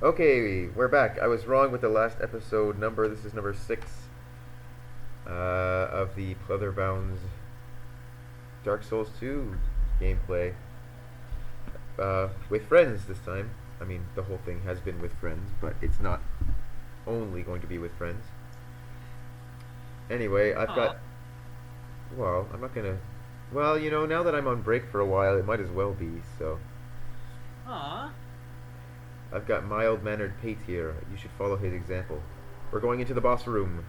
Okay, we're back. I was wrong with the last episode number. This is number 6 of the Pleatherbounds Dark Souls 2 gameplay. With friends this time. I mean, the whole thing has been with friends, but it's not only going to be with friends. Anyway, I've Aw, got. Well, I'm not gonna. Well, now that I'm on break for a while, it might as well be, so. aw. I've got mild mannered Pate here. You should follow his example. We're going into the boss room.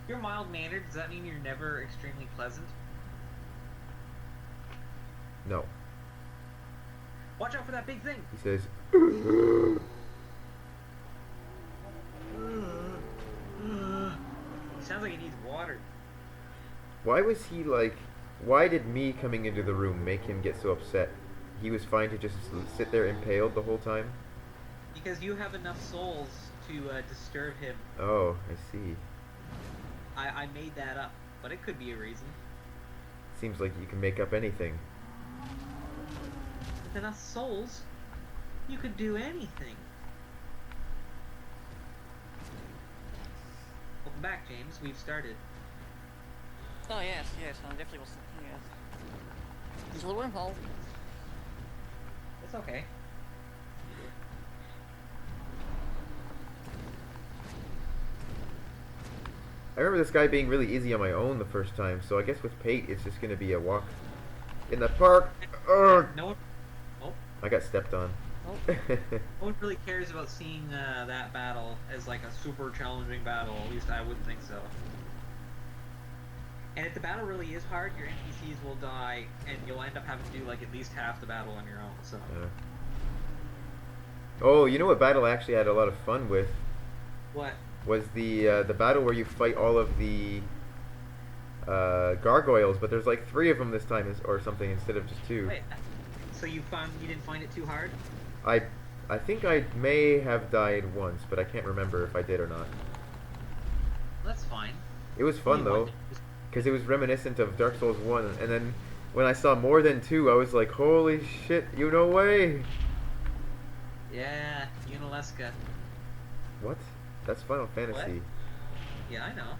You're mild-mannered. Does that mean you're never extremely pleasant? No. Watch out for that big thing. He says, Sounds like it needs water. why was he like. Why did me coming into the room make him get so upset? He was fine to just sit there impaled the whole time? Because you have enough souls to disturb him. Oh, I see. I made that up, but it could be a reason. Seems like you can make up anything. With enough souls, you could do anything. Welcome back, James. We've started. Oh yes, yes, I definitely was. Yes. There's a little wormhole. It's okay. I remember this guy being really easy on my own the first time, so I guess with Pate it's just gonna be a walk in the park. Ugh! No one, oh, I got stepped on. Oh, no one really cares about seeing that battle as like a super challenging battle. At least I wouldn't think so. And if the battle really is hard, your NPCs will die, and you'll end up having to do like at least half the battle on your own. So. Oh, you know what battle I actually had a lot of fun with What? was the battle where you fight all of the gargoyles, but there's like 3 of them this time, or something, instead of just 2. Wait. So you didn't find it too hard? I I think I may have died once, but I can't remember if I did or not. That's fine. It was fun Only one though, thing. because it was reminiscent of Dark Souls 1, and then when I saw more than 2, I was like, holy shit, you no way! Yeah, Unalesca. What? That's Final Fantasy. Yeah, I know.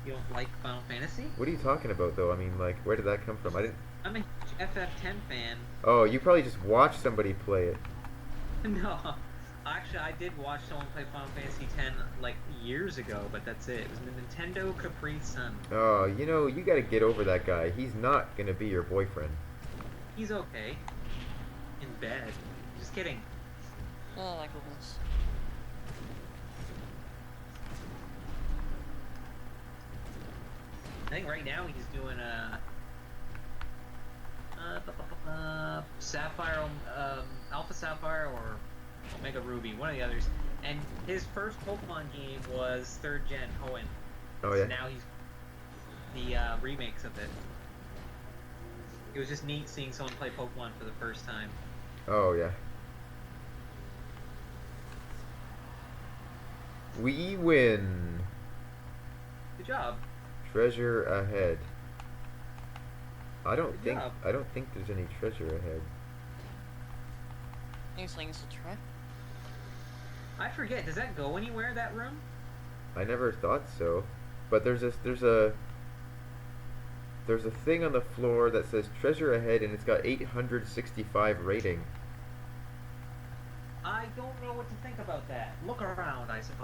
You don't like Final Fantasy? What are you talking about though? I mean, like, where did that come from? I didn't. I'm a huge FF10 fan. Oh, you probably just watched somebody play it. No, actually, I did watch someone play Final Fantasy X like years ago, but that's it. It was the Nintendo Capri Sun. Oh, you gotta get over that guy. He's not gonna be your boyfriend. He's okay in bed. Just kidding. oh my goodness. I think right now he's doing Sapphire, Alpha Sapphire, or Omega Ruby, one of the others. And his first Pokemon game was 3rd Gen Hoenn. Oh So yeah. now he's the remakes of it. It was just neat seeing someone play Pokemon for the first time. Oh yeah. We win. Good job. Treasure ahead. Good job. I don't think there's any treasure ahead. These things to try. I forget. Does that go anywhere? That room? I never thought so. But there's a thing on the floor that says treasure ahead, and it's got 865 rating. I don't know what to think about that. Look around, I suppose.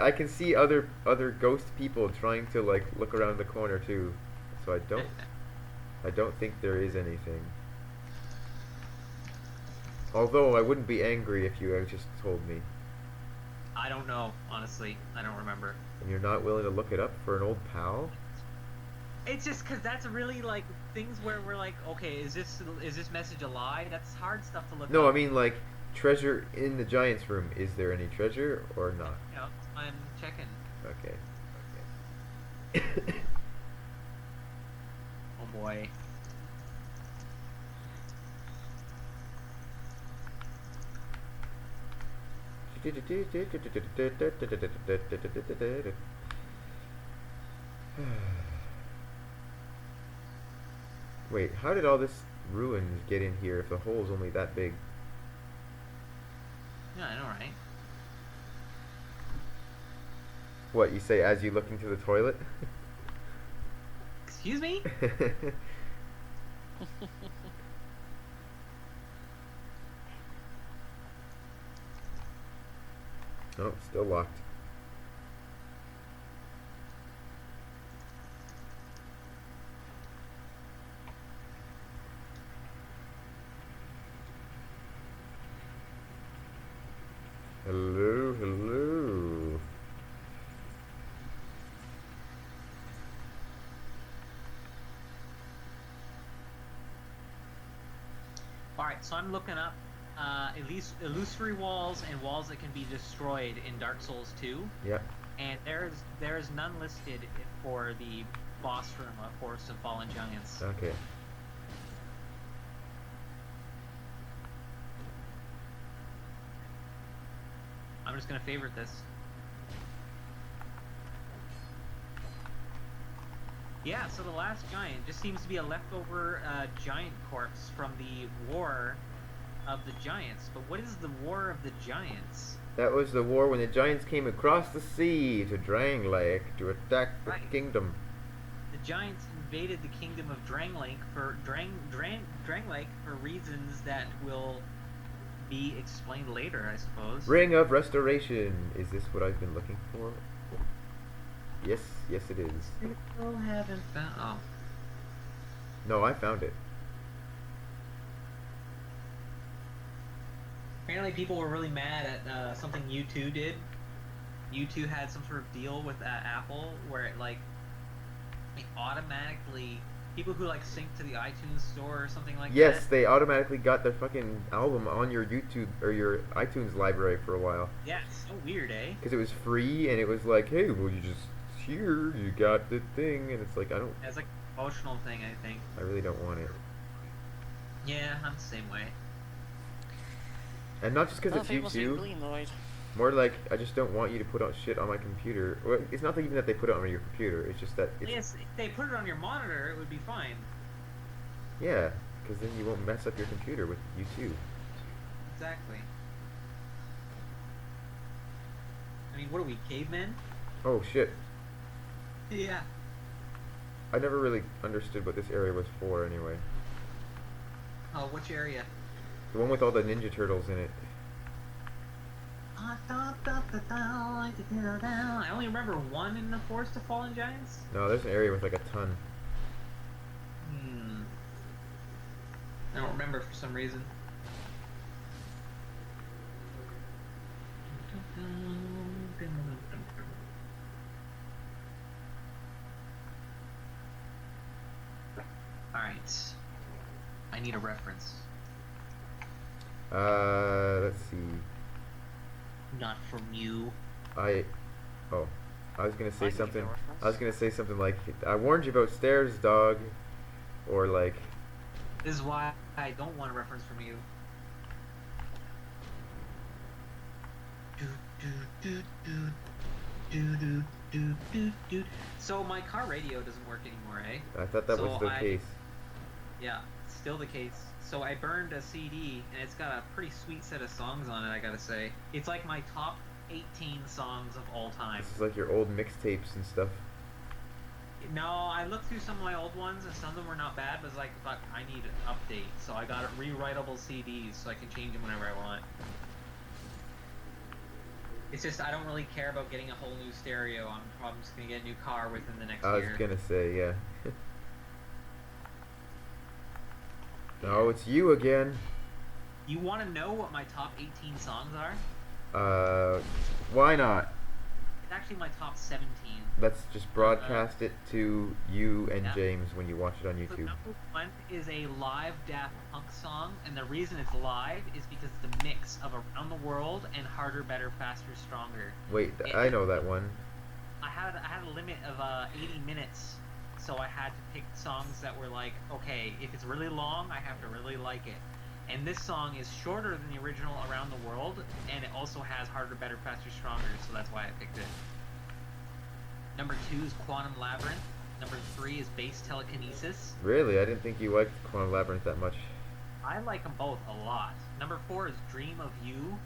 I can see other ghost people trying to like look around the corner too. So I don't think there is anything. Although I wouldn't be angry if you had just told me. I don't know, honestly. I don't remember. And you're not willing to look it up for an old pal? It's just because that's really like things where we're like, okay, is this message a lie? That's hard stuff to look No, up. I mean like treasure in the giant's room. Is there any treasure or not? Yeah, I'm checking. Okay. Okay. Oh boy. Wait, how did all this ruins get in here if the hole's only that big? Yeah, I know, right? What, you say as you look into the toilet? Excuse me? Oh, still locked. Hello, hello. Alright, so I'm looking up at least illusory walls and walls that can be destroyed in Dark Souls 2. Yep. And there's none listed for the boss room of Forest of Fallen Giants. Okay. I'm just gonna favorite this. Yeah, so the last giant just seems to be a leftover giant corpse from the War of the Giants. But what is the War of the Giants? That was the war when the giants came across the sea to Drangleic to attack the Right. kingdom. The giants invaded the kingdom of Drangleic for reasons that will be explained later, I suppose. Ring of Restoration. Is this what I've been looking for? Yes, yes it is. Still haven't found. Oh, No, I found it. apparently people were really mad at something U2 did. U2 had some sort of deal with Apple where it automatically people who sync to the iTunes store or something like Yes, that. they automatically got their fucking album on your YouTube or your iTunes library for a while. Yeah, it's so weird, eh? Because it was free and it was like, hey, well, you just here, you got the thing, and it's like, It's like an emotional thing, I think. I really don't want it. Yeah, I'm the same way. And not just because Well, it's people seem YouTube, really annoyed. more like, I just don't want you to put out shit on my computer. Well, it's not even that they put it on your computer, it's just that it's, Yes, if they put it on your monitor, it would be fine. yeah, because then you won't mess up your computer with YouTube. Exactly. I mean, what are we, cavemen? Oh shit, Yeah. I never really understood what this area was for anyway. Oh, which area? The one with all the Ninja Turtles in it. I only remember one in the Forest of Fallen Giants. No, there's an area with like a ton. I don't remember for some reason. Alright. I need a reference. Let's see. Not from you. Oh, I was gonna I say can give something. you a reference. I was gonna say something like, I warned you about stairs, dog. Or like, This is why I don't want a reference from you. So my car radio doesn't work anymore, eh? I thought that was So the case. Yeah, still the case. So I burned a CD, and it's got a pretty sweet set of songs on it, I gotta say. It's like my top 18 songs of all time. This is like your old mixtapes and stuff. No, I looked through some of my old ones, and some of them were not bad, but it's like, fuck, I need an update. So I got rewritable CDs, so I can change them whenever I want. It's just, I don't really care about getting a whole new stereo. I'm probably just gonna get a new car within the next I was year. gonna say, yeah. No, it's you again. You want to know what my top 18 songs are? Why not? It's actually my top 17. Let's just broadcast it to you and Yeah. James when you watch it on So YouTube. number one is a live Daft Punk song, and the reason it's live is because it's a mix of Around the World and Harder, Better, Faster, Stronger. Wait, I know that one. I had a limit of 80 minutes, so I had to pick songs that were like, okay, if it's really long, I have to really like it. And this song is shorter than the original Around the World, and it also has Harder, Better, Faster, Stronger, so that's why I picked it. Number 2 is Quantum Labyrinth. Number 3 is Bass Telekinesis. Really? I didn't think you liked Quantum Labyrinth that much. I like them both a lot. Number 4 is Dream of You.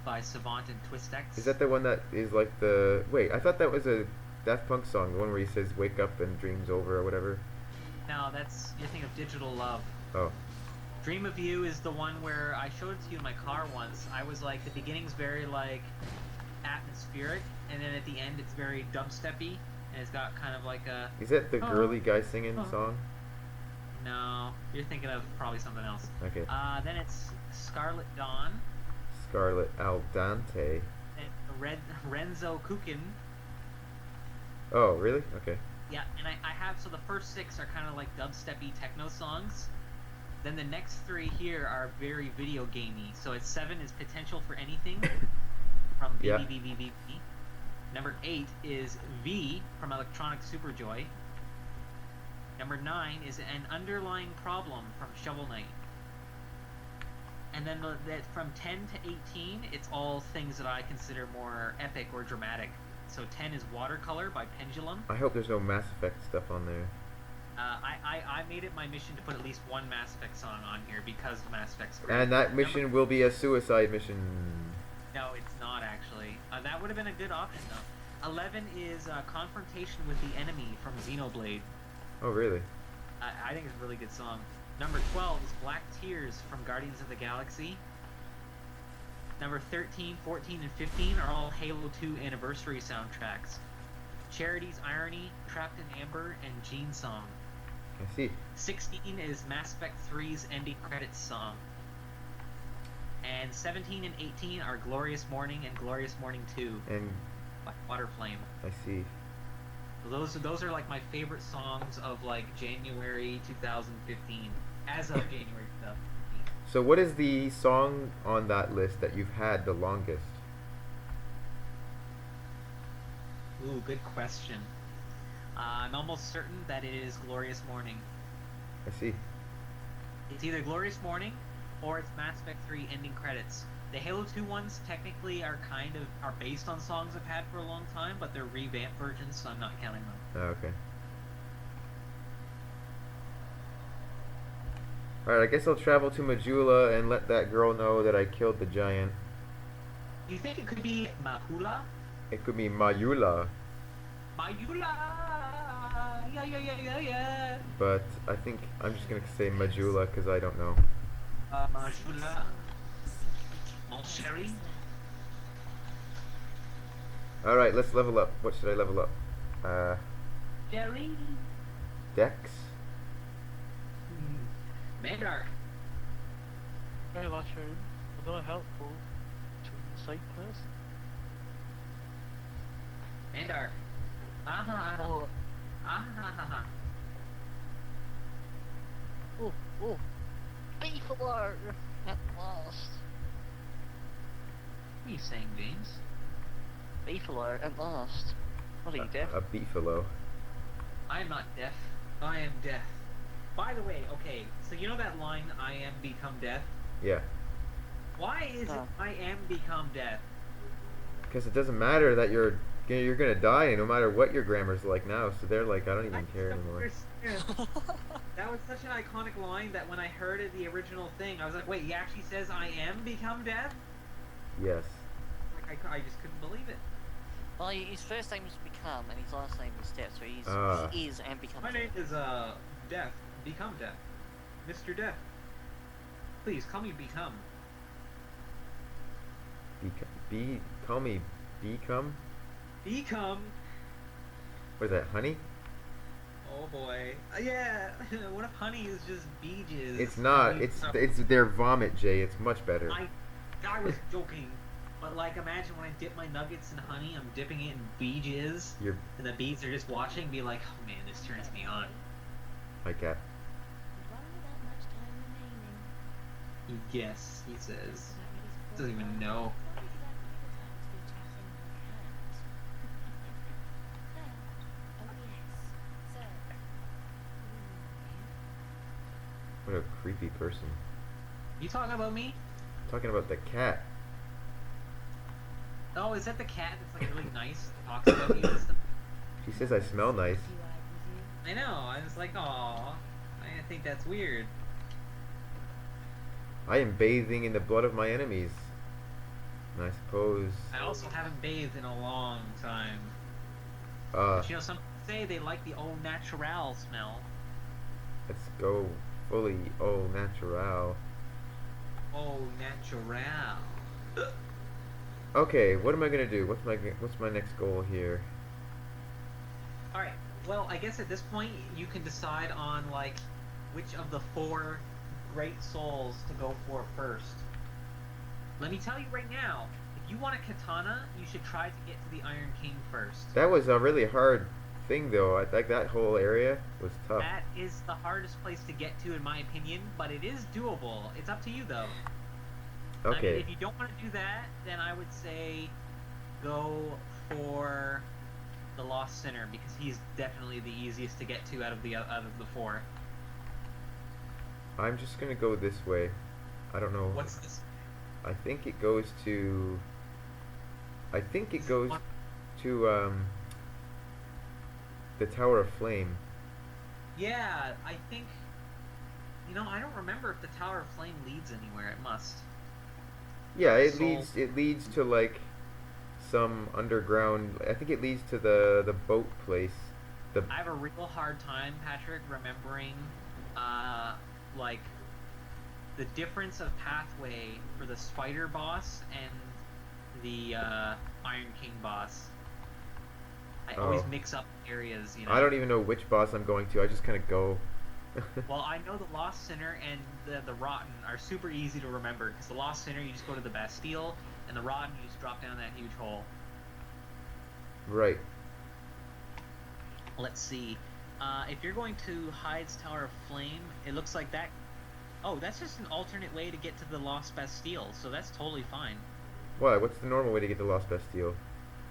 by Savant and Twistex. Is that the one that is like the... Wait, I thought that was a Daft Punk song, the one where he says wake up and dream's over or whatever. No, that's you're thinking of Digital Love. Oh. Dream of You is the one where I showed it to you in my car once. I was like, the beginning's very like atmospheric, and then at the end it's very dubsteppy, and it's got kind of like a... Is that the girly guy singing Oh. song? No, you're thinking of probably something else. Okay. Then it's Scarlet Dawn, Scarlet Al Dante. and Renzo Kukin. Oh, really? Okay. Yeah, and I have, so the first 6 are kind of like dubsteppy techno songs. Then the next 3 here are very video gamey. So it's 7 is Potential for Anything from Yeah. BBBBB. Number 8 is V from Electronic Superjoy. Number 9 is An Underlying Problem from Shovel Knight. And then from 10 to 18, it's all things that I consider more epic or dramatic. So 10 is Watercolor by Pendulum. I hope there's no Mass Effect stuff on there. I made it my mission to put at least one Mass Effect song on here because of Mass Effect's great. And that mission will be a suicide mission. No, it's not actually. That would have been a good option though. 11 is Confrontation with the Enemy from Xenoblade. Oh, really? I think it's a really good song. Number 12 is Black Tears from Guardians of the Galaxy. Number 13, 14, and 15 are all Halo 2 anniversary soundtracks. Charity's Irony, Trapped in Amber, and Gene Song. I see. 16 is Mass Effect 3's ending credits song. And 17 and 18 are Glorious Morning and Glorious Morning 2 And by Waterflame. I see. Those are like my favorite songs of like January 2015. As of January 2015. So what is the song on that list that you've had the longest? Ooh, good question. I'm almost certain that it is Glorious Morning. I see. It's either Glorious Morning or it's Mass Effect 3 ending credits. The Halo 2 ones technically are based on songs I've had for a long time, but they're revamped versions, so I'm not counting them. Oh, okay. Alright, I guess I'll travel to Majula and let that girl know that I killed the giant. You think it could be Mahula? It could be Mayula, Mayula! Yeah. but I think I'm just gonna say Majula because I don't know. Majula. Mon chéri. Alright, let's level up. What should I level up? Jerry. Dex? Mandark. Very mushroom. Although helpful to the side quest. Mandark. Ah. Oh, Ah. oh. Beef alert! At last. What are you saying, James? Beef alert at last. What are you, deaf? A beefalo. I am not deaf. I am death. By the way, okay, so you know that line, I am become death? Yeah. Why is it Oh. I am become death? Because it doesn't matter that you're gonna die no matter what your grammar's like now, so they're like, I don't even care don't anymore. understand. That was such an iconic line that when I heard it, the original thing, I was like, wait, he actually says I am become death? Yes. Like, I just couldn't believe it. Well, his first name is Become, and his last name is Death, so Ah. he is and becomes My name Death. is, Death. Become Death. Mr. Death. Please, call me Become. Call me Become? Become? What is that, honey? Oh boy. Yeah, what if honey is just bee jizz? It's not. I mean, It's their vomit, Jay. It's much better. I was joking. But like, imagine when I dip my nuggets in honey, I'm dipping it in bee jizz, You're and the bees are just watching, and be like, oh man, this turns me on. my cat. Yes, he says. Doesn't even know. What a creepy person. You talking about me? Talking about the cat. Oh, is that the cat that's like really nice, talks about you and stuff? She says I smell nice. I know, I was like, aw, I think that's weird. I am bathing in the blood of my enemies. I suppose. I also haven't bathed in a long time. Uh, But some say they like the au natural smell. let's go fully au natural. Au natural. Okay, what am I gonna do? What's my next goal here? Alright, well, I guess at this point you can decide on, like, which of the 4 great souls to go for first. Let me tell you right now, if you want a katana, you should try to get to the Iron King first. That was a really hard thing, though. I think that whole area was tough. That is the hardest place to get to, in my opinion, but it is doable. It's up to you, though. I mean, Okay. if you don't want to do that, then I would say go for the Lost Sinner, because he's definitely the easiest to get to out of the 4. I'm just gonna go this way. I don't know. What's this? I think it goes to. I think it goes to the Tower of Flame. Yeah, I think. I don't remember if the Tower of Flame leads anywhere. It must. Yeah, it So- leads. It leads to like some underground. I think it leads to the boat place. The I have a real hard time, Patrick, remembering, like, the difference of pathway for the spider boss and the Iron King boss. I always Oh. mix up areas, I don't even know which boss I'm going to. I just kind of go. Well, I know the Lost Sinner and the Rotten are super easy to remember, because the Lost Sinner, you just go to the Bastille, and the Rotten, you just drop down that huge hole. Right. Let's see. If you're going to Hyde's Tower of Flame, it looks like that... Oh, that's just an alternate way to get to the Lost Bastille, so that's totally fine. Why? What's the normal way to get to Lost Bastille?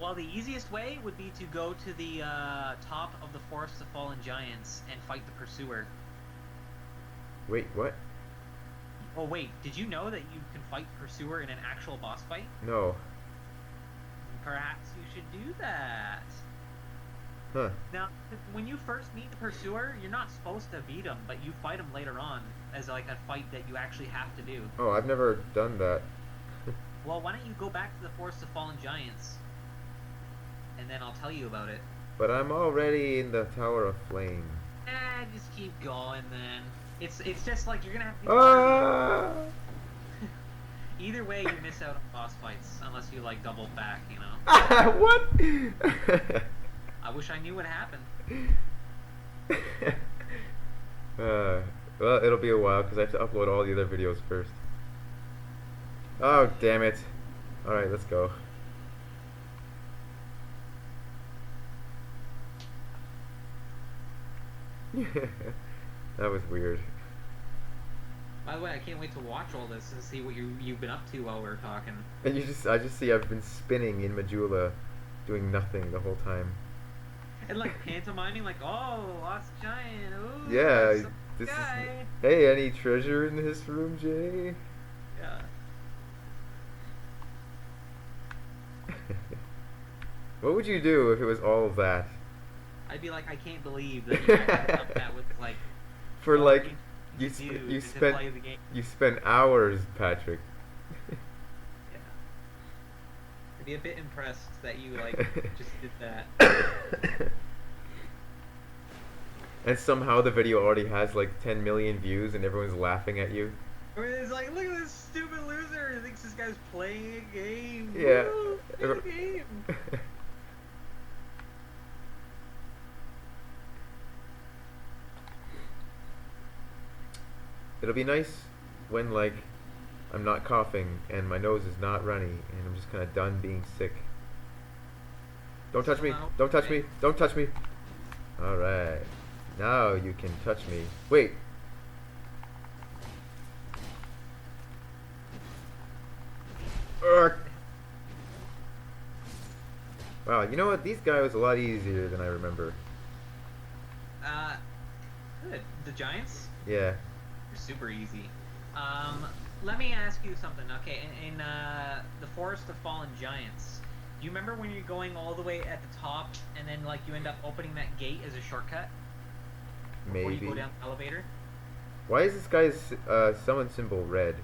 Well, the easiest way would be to go to the top of the Forest of Fallen Giants and fight the Pursuer. Wait, what? Oh, wait, did you know that you can fight Pursuer in an actual boss fight? No. Perhaps you should do that. Huh. Now, when you first meet the Pursuer, you're not supposed to beat him, but you fight him later on as like a fight that you actually have to do. Oh, I've never done that. Well, why don't you go back to the Forest of Fallen Giants, and then I'll tell you about it. But I'm already in the Tower of Flame. Just keep going then. It's just like you're gonna have to. Ah! Either way, you miss out on boss fights unless you like double back. What? I wish I knew what happened. Well, it'll be a while because I have to upload all the other videos first. Oh, damn it. Alright, let's go. That was weird. By the way, I can't wait to watch all this and see what you've been up to while we're talking. And I just see I've been spinning in Majula, doing nothing the whole time. And like pantomiming, like, oh, Lost Giant, ooh, Yeah, some this guy. is. Hey, any treasure in this room, Jay? Yeah. What would you do if it was all of that? I'd be like, I can't believe that you actually done that with like. For all like, you you do you is to spent play the game. you spent hours, Patrick. Yeah. I'd be a bit impressed that you like just did that. And somehow the video already has like 10 million views and everyone's laughing at you. I mean, it's like, look at this stupid loser who thinks this guy's playing a game. Yeah. Woo, play the game. It'll be nice when like I'm not coughing and my nose is not runny and I'm just kind of done being sick. Don't touch me! Don't touch me! Don't touch me! Alright. Now you can touch me. Wait! Urgh. Wow, you know what? These guys was a lot easier than I remember. Good. The Giants? Yeah. They're super easy. Let me ask you something. Okay, in the Forest of Fallen Giants, do you remember when you're going all the way at the top and then like you end up opening that gate as a shortcut? Before you Maybe. go down the elevator? Why is this guy's summon symbol red?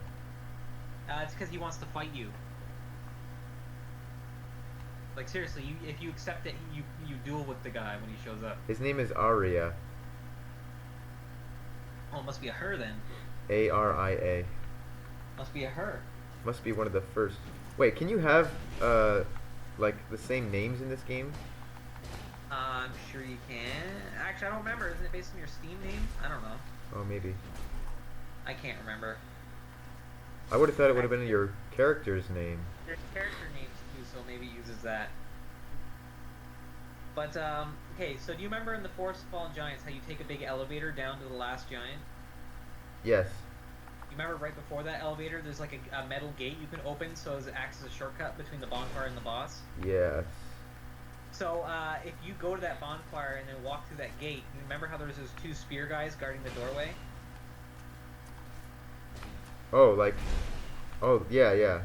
It's because he wants to fight you. Like seriously, if you accept it, you duel with the guy when he shows up. His name is Aria. Oh, it must be a her then. Aria. Must be a her. Must be one of the first. Wait, can you have like the same names in this game? I'm sure you can. Actually, I don't remember. Isn't it based on your Steam name? I don't know. Oh, maybe. I can't remember. I would have thought it would have been your character's name. There's character names too, so maybe it uses that. But okay. So do you remember in the Forest of Fallen Giants how you take a big elevator down to the last giant? Yes. You remember right before that elevator, there's like a metal gate you can open, so it acts as a shortcut between the bonfire and the boss. Yes. So if you go to that bonfire and then walk through that gate, you remember how there was those two spear guys guarding the doorway? Oh, like. Oh, yeah, yeah.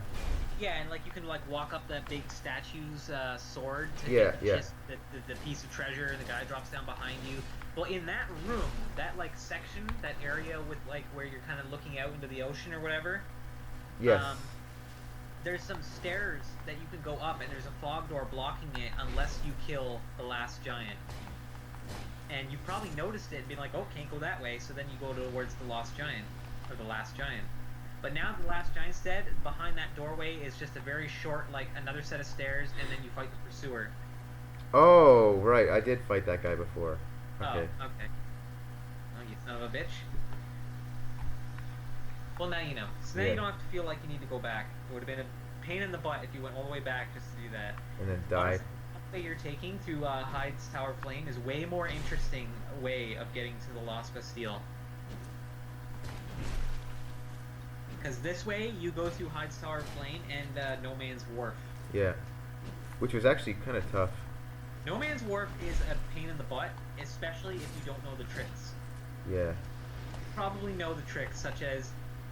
Yeah, and like you can like walk up that big statue's sword to Yeah, get yeah. just the piece of treasure, and the guy drops down behind you. Well, in that room, that like section, that area with like where you're kind of looking out into the ocean or whatever. Yes. There's some stairs that you can go up, and there's a fog door blocking it unless you kill the last giant. And you probably noticed it and been like, oh, can't go that way, so then you go towards the lost giant, or the last giant. But now the last giant's dead, behind that doorway is just a very short, like, another set of stairs, and then you fight the pursuer. Oh, right. I did fight that guy before. Okay. Oh, okay. Oh, you son of a bitch. Well, now you know. So now Yeah. you don't have to feel like you need to go back. It would have been a pain in the butt if you went all the way back just to do that. And then died. Honestly, the way you're taking through Hyde's Tower Flame is way more interesting way of getting to the Lost Bastille. Because this way, you go through Hyde's Tower Flame and No Man's Wharf. Yeah. Which was actually kind of tough. No Man's Wharf is a pain in the butt, especially if you don't know the tricks. Yeah. You probably know the tricks, such as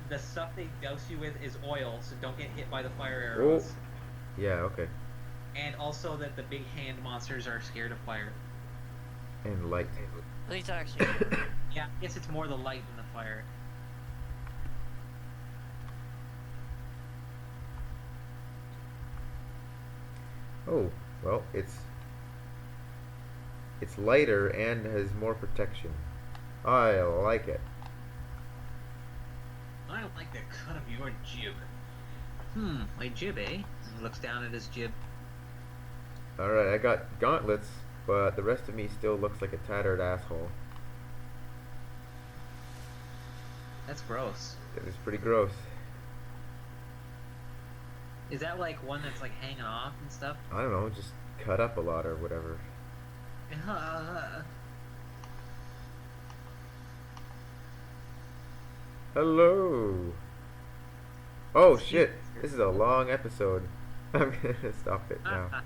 the stuff they douse you with is oil, so don't get hit by the fire arrows. Yeah, okay. And also that the big hand monsters are scared of fire. And light. At least actually. Yeah, I guess it's more the light than the fire. Oh, well, it's lighter and has more protection. I like it. I don't like the cut of your jib. My jib, eh? He looks down at his jib. Alright, I got gauntlets, but the rest of me still looks like a tattered asshole. That's gross. It was pretty gross. Is that like one that's like hanging off and stuff? I don't know, just cut up a lot or whatever. Hello! Oh shit, this is a long episode. I'm gonna stop it now.